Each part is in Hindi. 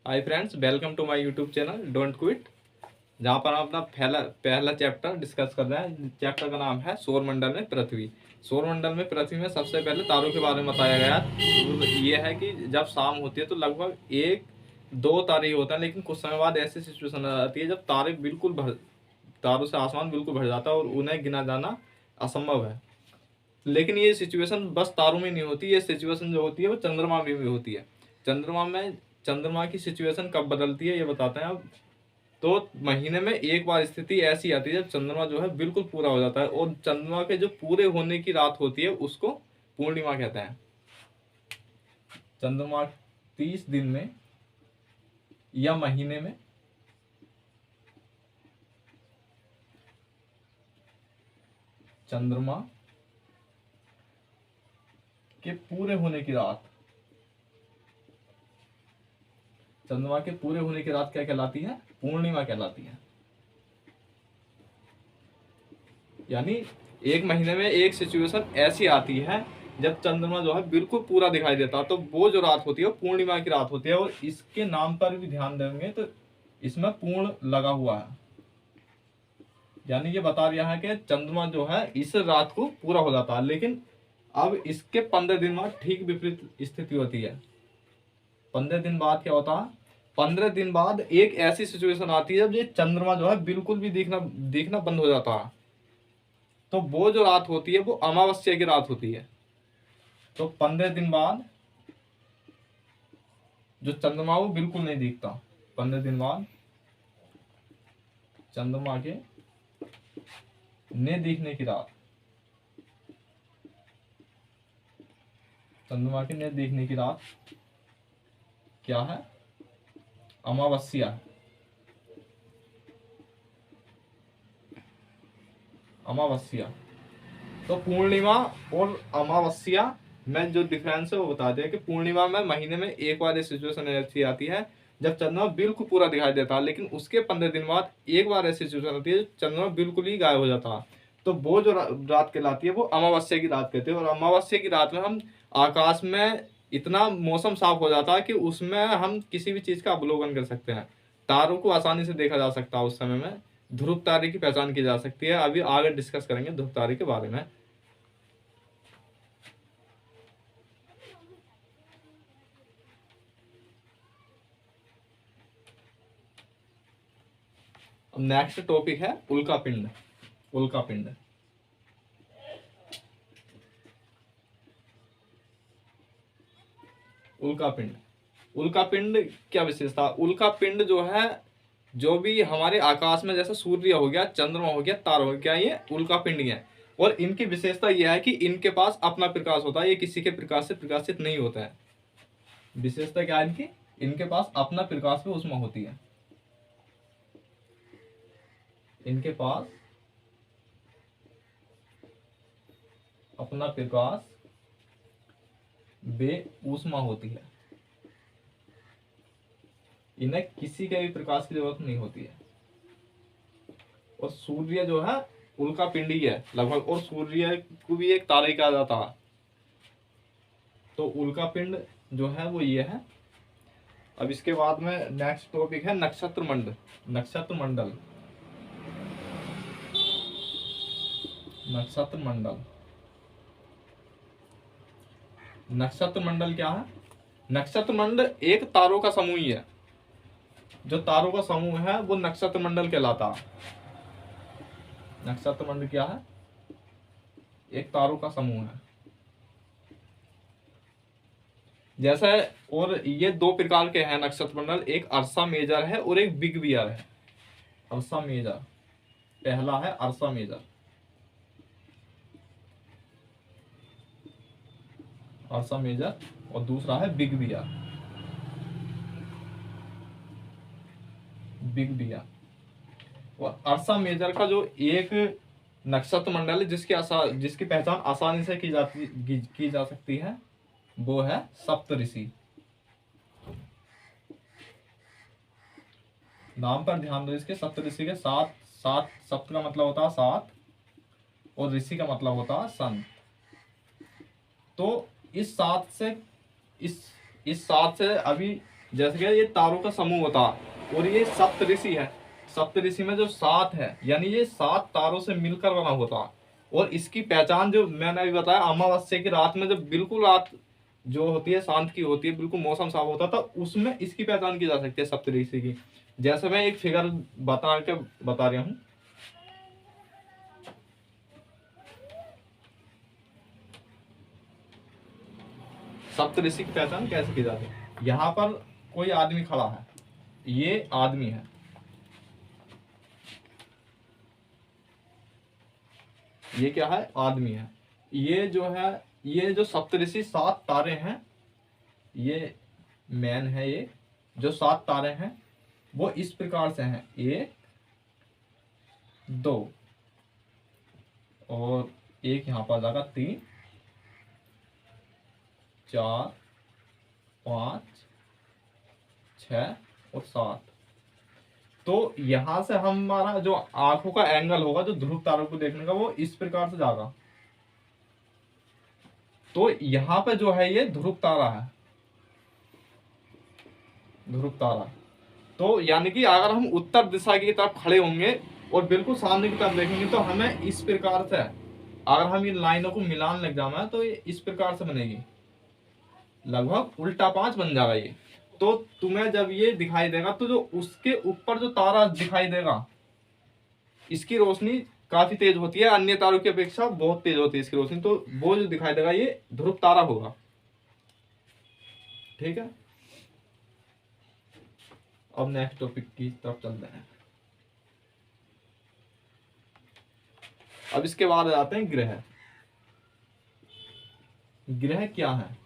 Hi friends, welcome to my YouTube channel don't quit, जहाँ पर हम अपना पहला चैप्टर डिस्कस कर रहे हैं। चैप्टर का नाम है सौरमंडल में पृथ्वी। सौरमंडल में पृथ्वी में सबसे पहले तारों के बारे में बताया गया। तो ये है कि जब शाम होती है तो लगभग एक दो तारे ही होते हैं, लेकिन कुछ समय बाद ऐसी सिचुएशन आ जाती है जब तारों से आसमान बिल्कुल भर जाता है और उन्हें गिना जाना असंभव है। लेकिन ये सिचुएशन बस तारों में नहीं होती, ये सिचुएशन जो होती है वो चंद्रमा में भी होती है। चंद्रमा की सिचुएशन कब बदलती है ये बताते हैं अब। तो महीने में एक बार स्थिति ऐसी आती है जब चंद्रमा जो है बिल्कुल पूरा हो जाता है, और चंद्रमा के जो पूरे होने की रात होती है उसको पूर्णिमा कहते हैं। चंद्रमा 30 दिन में या महीने में चंद्रमा के पूरे होने की रात, चंद्रमा के पूरे होने की रात क्या कहलाती है? पूर्णिमा कहलाती है। यानी एक महीने में एक सिचुएशन ऐसी आती है जब चंद्रमा जो है बिल्कुल पूरा दिखाई देता है, तो वो जो रात होती है वो पूर्णिमा की रात होती है। और इसके नाम पर भी ध्यान देंगे तो इसमें पूर्ण लगा हुआ है, यानी ये बता रहा है कि चंद्रमा जो है इस रात को पूरा हो जाता है। लेकिन अब इसके 15 दिन बाद ठीक विपरीत स्थिति होती है। 15 दिन बाद क्या होता है? 15 दिन बाद एक ऐसी सिचुएशन आती है जब ये चंद्रमा जो है बिल्कुल भी दिखना बंद हो जाता है। तो वो जो रात होती है वो अमावस्या की रात होती है। तो 15 दिन बाद जो चंद्रमा वो बिल्कुल नहीं दिखता। 15 दिन बाद चंद्रमा के न दिखने की रात, चंद्रमा के न दिखने की रात क्या है? अमावस्या। अमावस्या। तो पूर्णिमा और अमावस्या में जो डिफरेंस है वो बता दें कि पूर्णिमा में महीने में एक बार सिचुएशन ऐसी आती है जब चंद्रमा बिल्कुल पूरा दिखाई देता है, लेकिन उसके 15 दिन बाद एक बार ऐसी सिचुएशन आती है चंद्रमा बिल्कुल ही गायब हो जाता है। तो वो जो रात कहलाती है वो अमावस्या की रात कहते हैं। और अमावस्या की रात में हम आकाश में इतना मौसम साफ हो जाता है कि उसमें हम किसी भी चीज का अवलोकन कर सकते हैं। तारों को आसानी से देखा जा सकता है उस समय में। ध्रुव तारे की पहचान की जा सकती है। अभी आगे डिस्कस करेंगे ध्रुव तारे के बारे में। अब नेक्स्ट टॉपिक है उल्कापिंड। उल्कापिंड उल्कापिंड उल्कापिंड क्या विशेषता? उल्कापिंड जो है, जो भी हमारे आकाश में जैसे सूर्य हो गया, चंद्रमा हो गया, तारा हो गया, ये उल्कापिंड ही है। और इनकी विशेषता यह है कि इनके पास अपना प्रकाश होता है, ये किसी के प्रकाश से प्रकाशित नहीं होता है। विशेषता क्या है इनकी? इनके पास अपना प्रकाश भी उसमें होती है। इनके पास अपना प्रकाश बे ऊष्मा होती है। इन्हें किसी के भी प्रकाश की जरूरत नहीं होती है। और सूर्य जो है उल्कापिंडी है लगभग, और सूर्य को भी एक तारे कहा जाता है। तो उल्कापिंड जो है वो ये है। अब इसके बाद में नेक्स्ट टॉपिक है नक्षत्र मंडल। नक्षत्र मंडल नक्षत्र मंडल नक्षत्र मंडल क्या है? नक्षत्र मंडल एक तारों का समूह ही है। जो तारों का समूह है वो नक्षत्र मंडल कहलाता है। नक्षत्र मंडल क्या है? एक तारों का समूह है। जैसे, और ये दो प्रकार के हैं नक्षत्र मंडल, एक अर्सा मेजर है और एक बिग बियर है। अर्सा मेजर पहला है, अर्सा मेजर। अर्सा मेजर और दूसरा है बिग बियर। Big beer. और अर्सा मेजर का जो एक नक्षत्र मंडल है जिसकी पहचान आसानी से की जा सकती है वो है सप्तऋषि। नाम पर ध्यान दो इसके। सप्तऋषि के सात सात सप्त का मतलब होता है सात, और ऋषि का मतलब होता है संत। तो इस सात से अभी जैसे कि ये तारों का समूह होता है, और ये सप्तऋषि है, सप्तऋषि में जो 7 है, यानी ये 7 तारों से मिलकर बना होता है। और इसकी पहचान जो मैंने अभी बताया, अमावस्या की रात में जब बिल्कुल रात जो होती है शांत की होती है, बिल्कुल मौसम साफ होता था, उसमें इसकी पहचान की जा सकती है सप्तऋषि की। जैसे मैं एक फिगर बता रहा हूँ। सप्तऋषि की पहचान कैसे की जाती है? यहाँ पर कोई आदमी खड़ा है, ये आदमी है, ये क्या है? आदमी है। ये जो है, ये जो सप्तऋषि 7 तारे हैं, ये मैन है। ये जो 7 तारे हैं वो इस प्रकार से हैं, 1 2 और एक यहाँ पर जाएगा 3 4 5 6 और 7। तो यहां से हमारा जो आंखों का एंगल होगा, जो ध्रुव तारों को देखने का, वो इस प्रकार से जाएगा। तो यहाँ पे जो है ये ध्रुव तारा है, ध्रुव तारा। तो यानी कि अगर हम उत्तर दिशा की तरफ खड़े होंगे और बिल्कुल सामने की तरफ देखेंगे, तो हमें इस प्रकार से, अगर हम इन लाइनों को मिलान लग जाना, तो ये इस प्रकार से बनेगी, लगभग उल्टा 5 बन जाएगा ये। तो तुम्हें जब ये दिखाई देगा, तो जो उसके ऊपर जो तारा दिखाई देगा, इसकी रोशनी काफी तेज होती है, अन्य तारों की अपेक्षा बहुत तेज होती है इसकी रोशनी। तो वो जो दिखाई देगा ये ध्रुव तारा होगा। ठीक है, अब नेक्स्ट टॉपिक की तरफ चलते हैं। अब इसके बाद आते हैं ग्रह। ग्रह क्या है?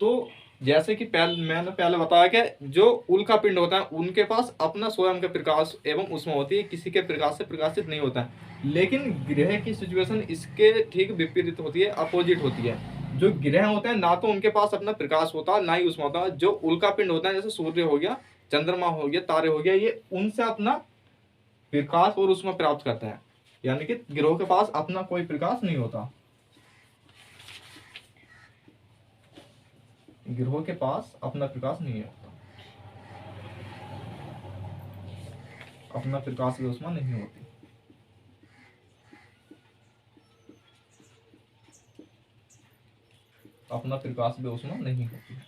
तो जैसे कि मैंने पहले बताया कि जो उल्का पिंड होता है, उनके पास अपना स्वयं का प्रकाश एवं ऊष्मा होती है, किसी के प्रकाश से प्रकाशित नहीं होता है। लेकिन ग्रह की सिचुएशन इसके ठीक विपरीत होती है, अपोजिट होती है। जो ग्रह होते हैं, ना तो उनके पास अपना प्रकाश होता है, ना ही ऊष्मा होता है। जो उल्का पिंड होता है, जैसे सूर्य हो गया, चंद्रमा हो गया, तारे हो गया, ये उनसे अपना प्रकाश और ऊष्मा प्राप्त करते हैं। यानी कि ग्रहों के पास अपना कोई प्रकाश नहीं होता, ग्रहों के पास अपना प्रकाश नहीं होता, अपना प्रकाश की ऊष्मा नहीं होती। अपना प्रकाश भी ऊष्मा नहीं होती है।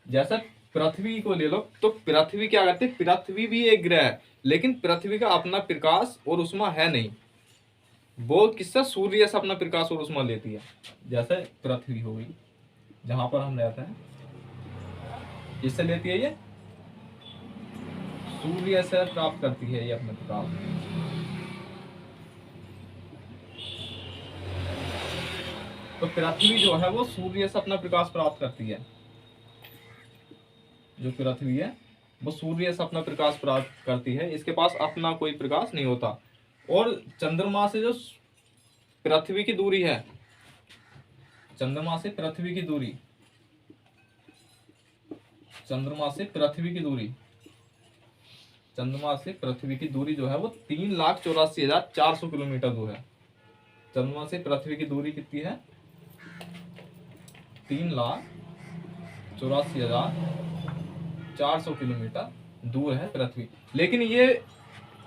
जैसे पृथ्वी को ले लो, तो पृथ्वी क्या करती है? पृथ्वी भी एक ग्रह है, लेकिन पृथ्वी का अपना प्रकाश और ऊष्मा है नहीं। वो किससे? सूर्य से अपना प्रकाश और ऊष्मा लेती है। जैसे पृथ्वी हो गई, जहां पर हम रहते हैं, किससे लेती है? ये सूर्य से प्राप्त करती है ये अपना प्रकाश। तो पृथ्वी जो है वो सूर्य से अपना प्रकाश प्राप्त करती है। जो पृथ्वी है वो सूर्य से अपना प्रकाश प्राप्त करती है, इसके पास अपना कोई प्रकाश नहीं होता। और चंद्रमा से जो पृथ्वी की दूरी है, चंद्रमा से पृथ्वी की दूरी, चंद्रमा से पृथ्वी की दूरी, चंद्रमा से पृथ्वी की दूरी जो है वो 3,84,400 किलोमीटर दूर है। चंद्रमा से पृथ्वी की दूरी कितनी है? 3,84,400 किलोमीटर दूर है पृथ्वी। लेकिन ये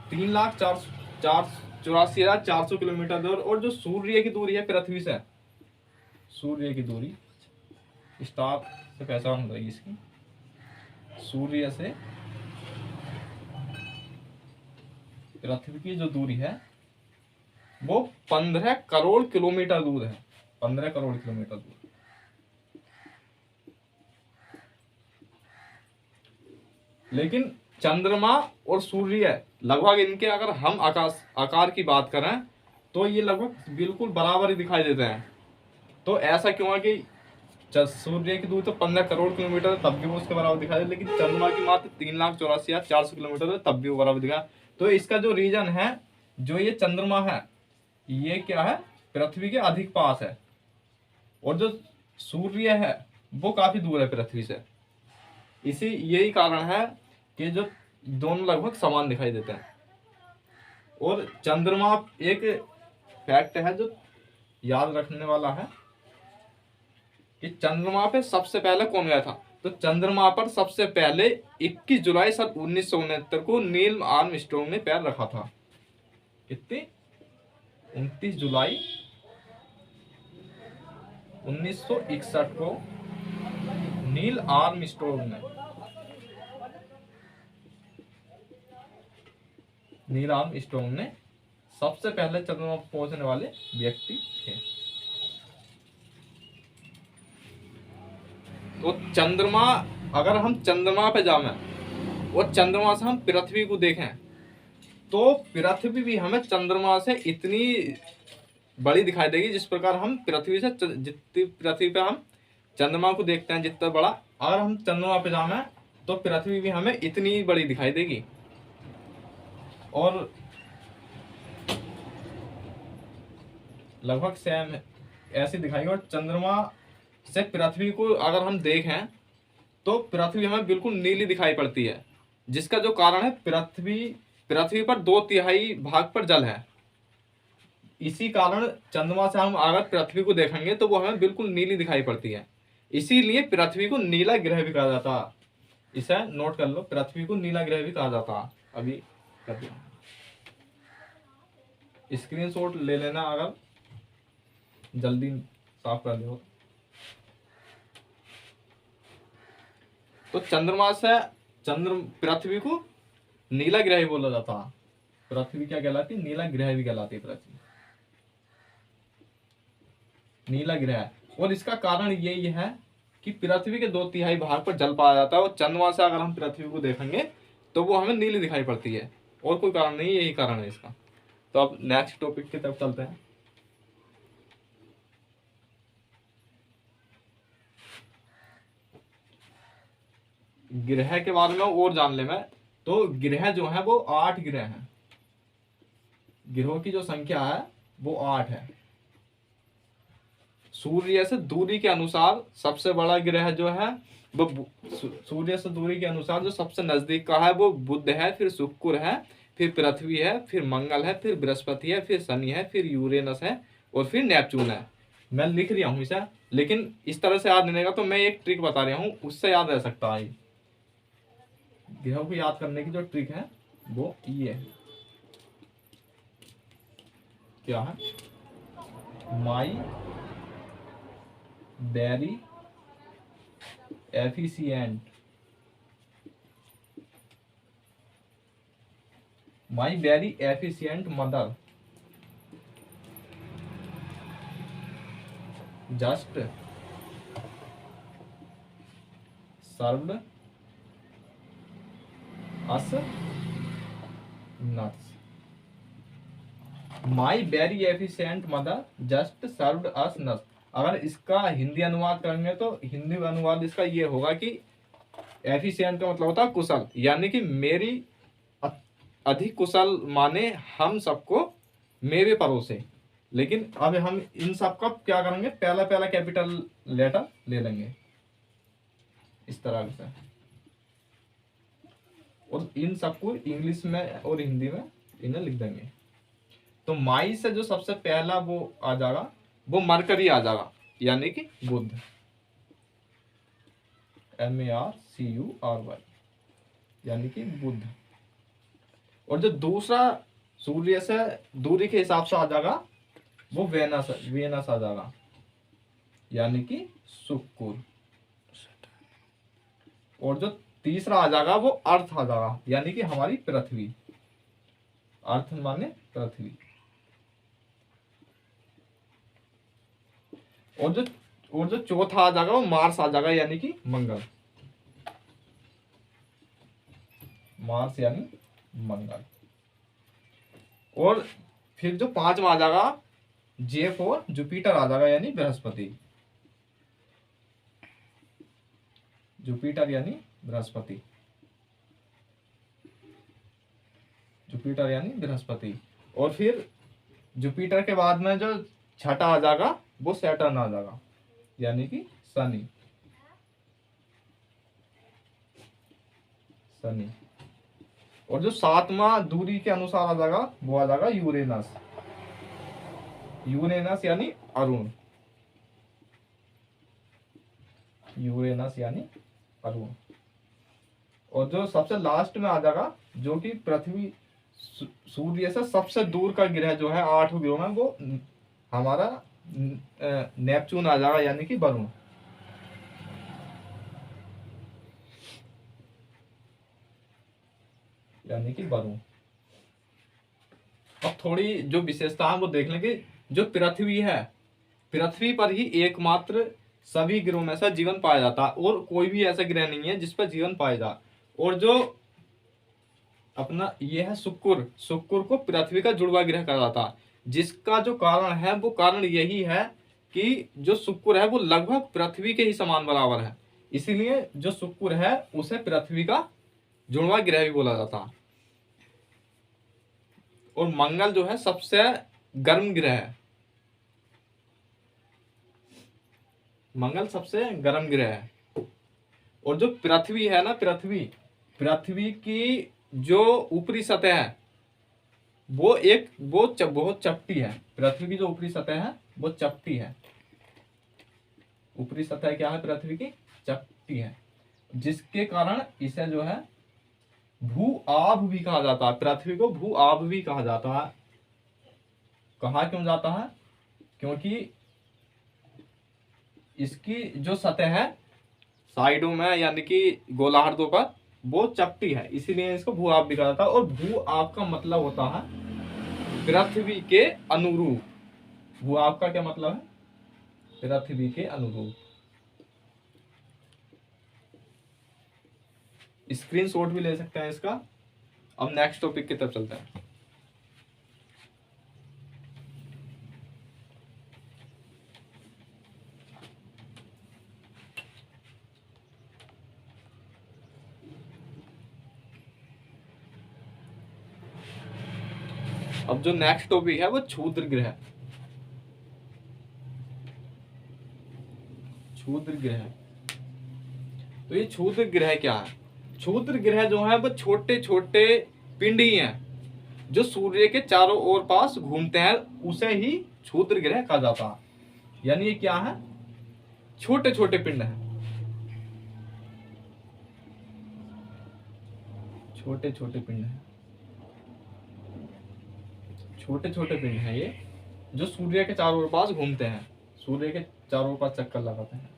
3,84,400 किलोमीटर दूर, और जो सूर्य की दूरी है पृथ्वी से, सूर्य की दूरी, स्टार से पहचान हो रही इसकी, सूर्य से पृथ्वी की जो दूरी है वो 15 करोड़ किलोमीटर दूर है, 15 करोड़ किलोमीटर दूर। लेकिन चंद्रमा और सूर्य लगभग, इनके अगर हम आकार की बात करें, तो ये लगभग बिल्कुल बराबर ही दिखाई देते हैं। तो ऐसा क्यों है कि सूर्य की दूरी तो 15 करोड़ किलोमीटर है, तब भी वो उसके बराबर दिखाई दे, लेकिन चंद्रमा की मात्र 3,84,400 किलोमीटर है, तब भी वो बराबर दिखा। तो इसका जो रीजन है, जो ये चंद्रमा है, ये क्या है? पृथ्वी के अधिक पास है, और जो सूर्य है वो काफी दूर है पृथ्वी से। इसी यही कारण है कि जो दोनों लगभग समान दिखाई देते हैं। और चंद्रमा, एक फैक्ट है जो याद रखने वाला है, कि चंद्रमा पे सबसे पहले कौन गया था? तो चंद्रमा पर सबसे पहले 21 जुलाई सन 1969 को नील आर्मस्ट्रॉन्ग ने पैर रखा था। कितनी? 29 जुलाई 1961 को नील आर्मस्ट्रॉन्ग ने सबसे पहले चंद्रमा पर पहुंचने वाले व्यक्ति थे। तो चंद्रमा, अगर हम चंद्रमा पे जाएं और चंद्रमा से हम पृथ्वी को देखें तो पृथ्वी भी हमें चंद्रमा से इतनी बड़ी दिखाई देगी जिस प्रकार हम जितनी पृथ्वी पे हम चंद्रमा को देखते हैं जितना बड़ा, अगर हम चंद्रमा पे जाएं तो पृथ्वी भी हमें इतनी बड़ी दिखाई देगी। और लगभग सेम ऐसे दिखाएगी। और चंद्रमा से पृथ्वी को अगर हम देखें तो पृथ्वी हमें बिल्कुल नीली दिखाई पड़ती है, जिसका जो कारण है पृथ्वी पर 2/3 भाग पर जल है। इसी कारण चंद्रमा से हम अगर पृथ्वी को देखेंगे तो वो हमें बिल्कुल नीली दिखाई पड़ती है। इसीलिए पृथ्वी को नीला ग्रह भी कहा जाता है। इसे नोट कर लो, पृथ्वी को नीला ग्रह भी कहा जाता है। अभी कर दिया, स्क्रीनशॉट ले लेना अगर जल्दी साफ कर दो। तो चंद्रमा से पृथ्वी को नीला ग्रह भी बोला जाता है। पृथ्वी क्या कहलाती? नीला ग्रह भी कहलाती है पृथ्वी, नीला ग्रह। और इसका कारण यही है कि पृथ्वी के 2/3 भाग पर जल पाया जाता है और चंद्रमा से अगर हम पृथ्वी को देखेंगे तो वो हमें नीली दिखाई पड़ती है, और कोई कारण नहीं, यही कारण है इसका। तो अब नेक्स्ट टॉपिक की तरफ चलते हैं। ग्रह के बारे में और जान ले मैं, तो ग्रह जो है वो 8 ग्रह हैं। ग्रहों की जो संख्या है वो 8 है। सूर्य से दूरी के अनुसार सबसे बड़ा ग्रह जो है वो सूर्य से दूरी के अनुसार जो सबसे नजदीक का है वो बुध है, फिर शुक्र है, फिर पृथ्वी है, फिर मंगल है, फिर बृहस्पति है, फिर शनि है, फिर यूरेनस है और फिर नेपच्यून है। मैं लिख रहा हूँ इसे, लेकिन इस तरह से याद नहीं रहेगा, तो मैं एक ट्रिक बता रहा हूँ, उससे याद रह सकता है। ग्रहों को याद करने की जो ट्रिक है वो ये है। क्या है? My very efficient mother just served us nuts. My very efficient mother just served us nuts. अगर इसका हिंदी अनुवाद करेंगे तो हिंदी अनुवाद इसका ये होगा कि एफिशिएंट का मतलब होता है कुशल, यानी कि मेरी अधिक कुशल माने हम सबको मेवे परोसे। लेकिन अब हम इन सब का क्या करेंगे, पहला पहला कैपिटल लेटर ले लेंगे इस तरह से, और इन सबको इंग्लिश में और हिंदी में इन्हें लिख देंगे। तो माई से जो सबसे पहला वो आ जाएगा वो मरकरी आ जाएगा, यानी कि बुध, MARCURY, यानी कि बुध। और जो दूसरा सूर्य से दूरी के हिसाब से आ जाएगा वो वेनस आ जाएगा, यानी कि शुक्र। और जो तीसरा आ जाएगा वो अर्थ आ जाएगा, यानी कि हमारी पृथ्वी। अर्थ माने पृथ्वी। और जो चौथा आ जाएगा वो मार्स आ जाएगा, यानी कि मंगल। मार्स यानी मंगल। और फिर जो पांचवा आ जाएगा J4 जुपिटर आ जाएगा, यानी बृहस्पति। जुपिटर यानी बृहस्पति। जुपिटर यानी बृहस्पति। और फिर जुपिटर के बाद में जो छठा आ जाएगा वो सैटर्न आ जाएगा, यानी कि शनि। और जो सातवां दूरी के अनुसार आ जाएगा वो आ जाएगा यूरेनस यानी अरुण। यूरेनस यानी अरुण। और जो सबसे लास्ट में आ जाएगा, जो कि पृथ्वी सूर्य से सबसे दूर का ग्रह जो है 8 ग्रहों में, वो हमारा नेपच्यून आ जाएगा, यानी कि वरुण। यानी कि वरुण। अब थोड़ी जो विशेषता है वो देख लेंगे। जो पृथ्वी है, पृथ्वी पर ही एकमात्र सभी ग्रहों में से जीवन पाया जाता है, और कोई भी ऐसा ग्रह नहीं है जिस पर जीवन पाया जाए। और जो अपना ये है शुक्र, शुक्र को पृथ्वी का जुड़वा ग्रह कहा जाता है, जिसका जो कारण है वो कारण यही है कि जो शुक्र है वो लगभग पृथ्वी के ही समान बराबर है, इसीलिए जो शुक्र है उसे पृथ्वी का जुड़वा ग्रह भी बोला जाता है। और मंगल जो है सबसे गर्म ग्रह है, मंगल सबसे गर्म ग्रह है। और जो पृथ्वी है ना, पृथ्वी की जो ऊपरी सतह है वो बहुत चपटी है। पृथ्वी की जो ऊपरी सतह है वो चपटी है। ऊपरी सतह क्या है पृथ्वी की? चपटी है, जिसके कारण इसे जो है भू आभ भी कहा जाता है। पृथ्वी को भू आभ भी कहा जाता है। कहा क्यों जाता है? क्योंकि इसकी जो सतह है साइडों में, यानी कि गोलार्धों पर, वो चपटी है, इसीलिए इसको भू आभ भी कहा जाता है। और भू आभ का मतलब होता है पृथ्वी के अनुरूप। भू आभ का क्या मतलब है? पृथ्वी के अनुरूप। स्क्रीनशॉट भी ले सकते हैं इसका। अब नेक्स्ट टॉपिक की तरफ चलते हैं। अब जो नेक्स्ट टॉपिक है वो क्षुद्र ग्रह। क्षुद्र ग्रह, तो ये क्षुद्र ग्रह क्या है? क्षुद्र ग्रह जो है वो छोटे छोटे पिंड ही हैं जो सूर्य के चारों ओर पास घूमते हैं, उसे ही क्षुद्र ग्रह कहा जाता है। यानी ये क्या है? छोटे छोटे पिंड हैं, छोटे छोटे पिंड हैं, छोटे छोटे पिंड हैं ये, जो सूर्य के चारों ओर पास घूमते हैं, सूर्य के चारों ओर पास चक्कर लगाते हैं।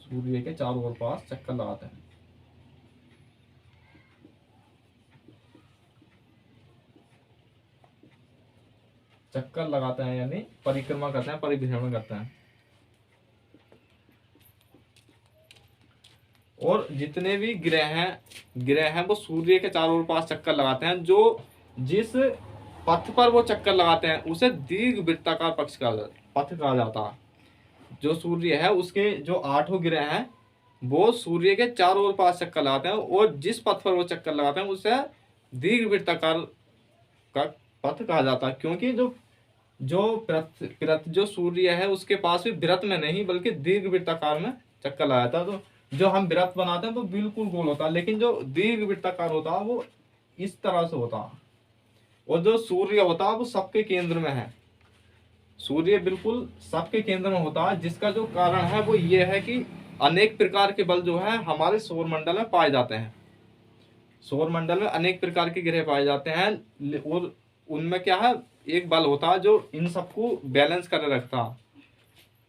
सूर्य के चारों ओर पास चक्कर लगाते हैं। चक्कर लगाते हैं यानी परिक्रमा करते हैं, परिभ्रमण करते हैं। और जितने भी ग्रह हैं वो सूर्य के चारों ओर पास चक्कर लगाते हैं। जो जिस पथ पर वो चक्कर लगाते हैं उसे दीर्घ वृत्ताकार पथ कहा जाता है। जो सूर्य है उसके जो 8 ग्रह हैं वो सूर्य के चारों ओर पास चक्कर लगाते हैं, और जिस पथ पर वो चक्कर लगाते हैं उसे दीर्घ वृत्ताकार का पथ कहा जाता है। क्योंकि जो जो सूर्य है उसके पास भी वृत्त में नहीं बल्कि दीर्घ वृत्ताकार में चक्कर लगाता है। तो जो हम वृत्त बनाते हैं वो बिल्कुल गोल होता है, लेकिन जो दीर्घ वृत्ताकार होता है वो इस तरह से होता है। और जो सूर्य होता है वो सबके केंद्र में है। सूर्य बिल्कुल सबके केंद्र में होता है, जिसका जो कारण है वो ये है कि अनेक प्रकार के बल जो है हमारे सौर मंडल में पाए जाते हैं। सौर मंडल में अनेक प्रकार के ग्रह पाए जाते हैं, और उनमें क्या है, एक बल होता है जो इन सबको बैलेंस कर रखता है।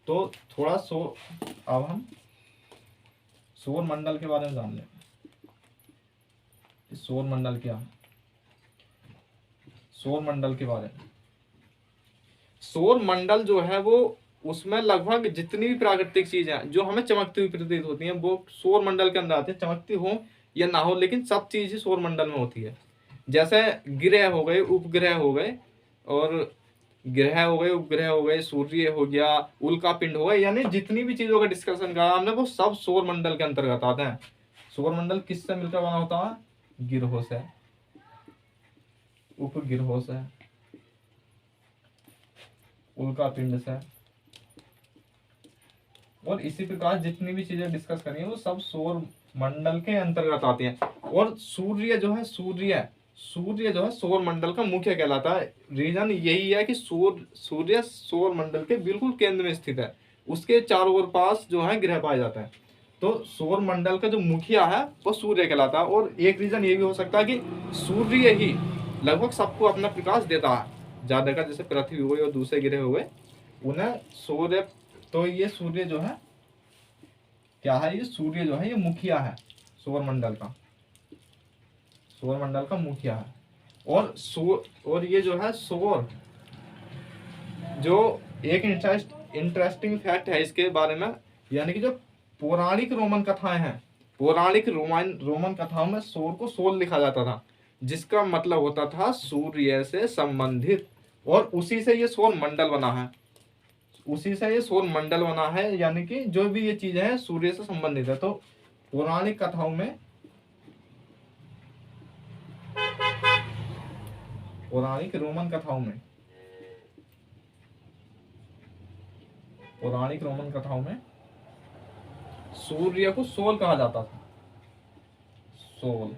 तो थोड़ा अब हम सौर मंडल के बारे में जान लें। सौर मंडल क्या है? सौर मंडल के बारे में, सौर मंडल जो है वो उसमें लगभग जितनी भी प्राकृतिक चीजें जो हमें चमकती हुई प्रतीत होती हैं वो सौर मंडल के अंदर आती है, चमकती हो या ना हो, लेकिन सब चीज ही सौर मंडल में होती है। जैसे ग्रह हो गए, उपग्रह हो गए, और ग्रह हो गए, उपग्रह हो गए, सूर्य हो गया, उल्का पिंड हो गए, यानी जितनी भी चीजों का डिस्कशन करा हमने वो सब सौर मंडल के अंतर्गत आते हैं। सौर मंडल किससे मिलकर बना होता है? ग्रहों से, उपग्रहों से, उल्का पिंड से, और इसी प्रकार जितनी भी चीजें डिस्कस करी वो सब सौर मंडल के अंतर्गत आती हैं। और सूर्य जो है सौर मंडल का मुख्य कहलाता है। रीजन यही है कि सूर्य सौर मंडल के बिल्कुल केंद्र में स्थित है। उसके चारों ओर पास जो है ग्रह पाए जाते हैं। तो सौर मंडल का जो मुखिया है वो सूर्य कहलाता है। और एक रीजन ये भी हो सकता है कि सूर्य ही लगभग सबको अपना प्रकाश देता है ज्यादा का, जैसे पृथ्वी हो गई और दूसरे ग्रह हुए उन्हें सूर्य, तो ये सूर्य जो है क्या है, ये सूर्य जो है ये मुखिया है सौर मंडल का, सौर मंडल का मुखिया है। और ये जो है सौर, जो एक इंटरेस्टिंग फैक्ट है इसके बारे में, यानी कि जो पौराणिक रोमन कथाएं हैं, पौराणिक रोमन कथाओं में सौर को सोल लिखा जाता था, जिसका मतलब होता था सूर्य से संबंधित, और उसी से ये सौर मंडल बना है, उसी से ये सौर मंडल बना है, यानी कि जो भी ये चीजें हैं सूर्य से संबंधित है। तो पौराणिक कथाओं में, पौराणिक रोमन कथाओं में, पौराणिक रोमन कथाओं में सूर्य को सोल कहा जाता था, सोल,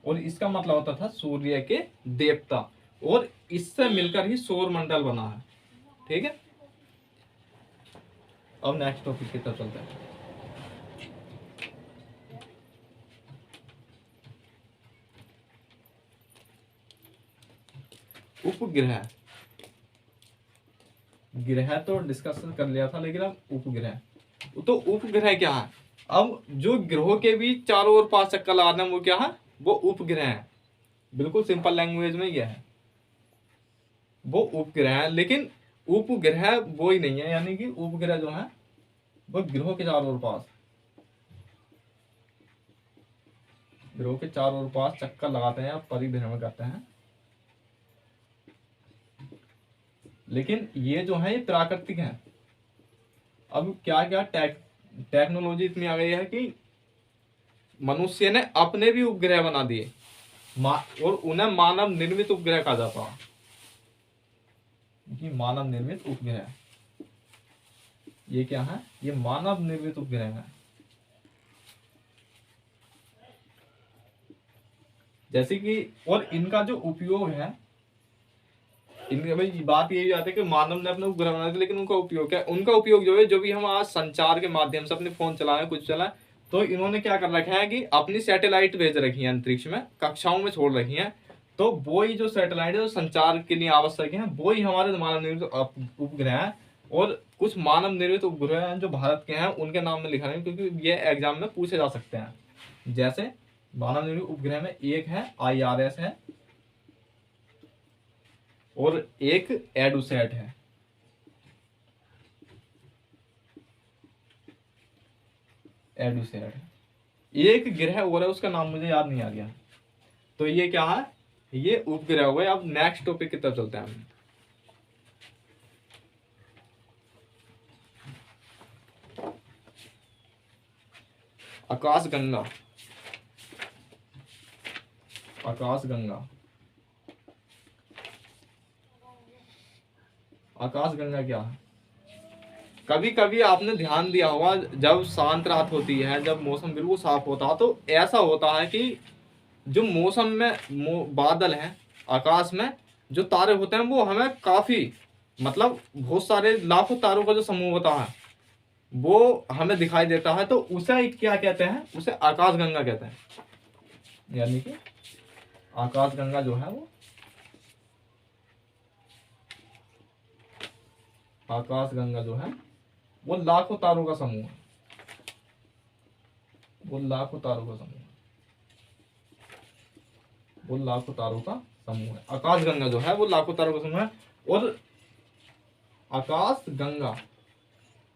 और इसका मतलब होता था सूर्य के देवता, और इससे मिलकर ही सौर मंडल बना है। ठीक है, अब नेक्स्ट टॉपिक की तरफ चलते हैं। उपग्रह, ग्रह तो डिस्कस कर लिया था, लेकिन अब उपग्रह, तो उपग्रह क्या है? अब जो ग्रहों के बीच चारों ओर 5 चक्कर लगाना वो क्या है? वो उपग्रह है। बिल्कुल सिंपल लैंग्वेज में यह है, वो उपग्रह है। लेकिन उपग्रह वो ही नहीं है, यानी कि उपग्रह जो है वो ग्रहों के चारों ओर पास, ग्रहों के चारों ओर पास चक्कर लगाते हैं या परिभ्रमण करते हैं। लेकिन ये जो है ये प्राकृतिक है। अब क्या क्या टेक्नोलॉजी इतनी आ गई है कि मनुष्य ने अपने भी उपग्रह बना दिए, और उन्हें मानव निर्मित उपग्रह कहा जाता है, कि मानव निर्मित उपग्रह, ये क्या है? ये मानव निर्मित उपग्रह है। जैसे कि, और इनका जो उपयोग है, इनके भाई बात ये भी आती है कि मानव ने अपने उपग्रह बनाए थे, लेकिन उनका उपयोग क्या है? उनका उपयोग जो है, जो भी हम आज संचार के माध्यम से अपने फोन चलाए कुछ चलाए, तो इन्होंने क्या कर रखा है कि अपनी सैटेलाइट भेज रखी है अंतरिक्ष में, कक्षाओं में छोड़ रखी है। तो वो ही जो सैटेलाइट है जो संचार के लिए आवश्यक है, वो ही हमारे मानव निर्मित उपग्रह है। और कुछ मानव निर्मित उपग्रह हैं जो भारत के हैं, उनके नाम में लिखा नहीं, क्योंकि ये एग्जाम में पूछे जा सकते हैं। जैसे मानव निर्मित उपग्रह में एक है IRS है, और एक एडुसैट है। एडुसैट, एक ग्रह और है, उसका नाम मुझे याद नहीं आ गया। तो ये क्या है? ये उपग्रह हुए। अब नेक्स्ट टॉपिक की तरफ चलते हैं हम। आकाशगंगा, आकाशगंगा, आकाशगंगा क्या है? कभी कभी आपने ध्यान दिया होगा, जब शांत रात होती है, जब मौसम बिल्कुल साफ होता है, तो ऐसा होता है कि जो मौसम में बादल हैं, आकाश में जो तारे होते हैं, वो हमें काफी, मतलब बहुत सारे लाखों तारों का जो समूह होता है वो हमें दिखाई देता है। तो उसे क्या कहते हैं? उसे आकाशगंगा कहते हैं। यानी कि आकाशगंगा जो है वो, आकाशगंगा जो है वो लाखों तारों का समूह है, वो लाखों तारों का समूह है, वो लाखों तारों का समूह है। आकाशगंगा जो है वो लाखों तारों का समूह है। और आकाशगंगा,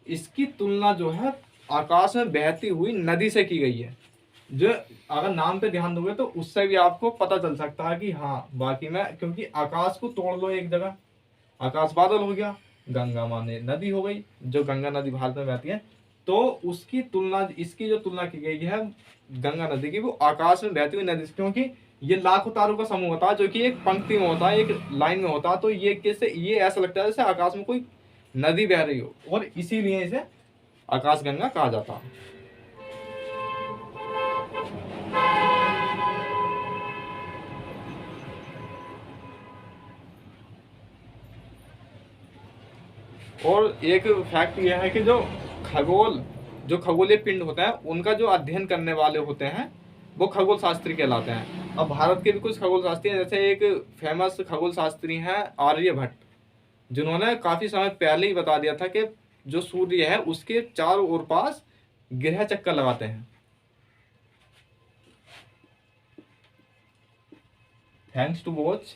इसकी तुलना जो है आकाश में बहती हुई नदी से की गई है। जो अगर नाम पे ध्यान दोगे तो उससे भी आपको पता चल सकता है कि हाँ बाकी में, क्योंकि आकाश को तोड़ लो एक जगह, आकाश बादल हो गया, गंगा माने नदी हो गई, जो गंगा नदी भारत में बहती है। तो उसकी तुलना, इसकी जो तुलना की गई है गंगा नदी की, वो आकाश में बहती हुई नदी से, क्योंकि ये लाखों तारों का समूह होता है, जो कि एक पंक्ति में होता है, एक लाइन में होता है। तो ये कैसे, ये ऐसा लगता है जैसे आकाश में कोई नदी बह रही हो, और इसीलिए इसे आकाशगंगा कहा जाता है। और एक फैक्ट यह है कि जो खगोलीय पिंड होते हैं उनका जो अध्ययन करने वाले होते हैं वो खगोल शास्त्री कहलाते हैं। अब भारत के भी कुछ खगोल शास्त्री हैं, जैसे एक फेमस खगोल शास्त्री हैं आर्यभट्ट, जिन्होंने काफी समय पहले ही बता दिया था कि जो सूर्य है उसके चारों ओर पास ग्रह चक्कर लगाते हैं। Thanks to watch.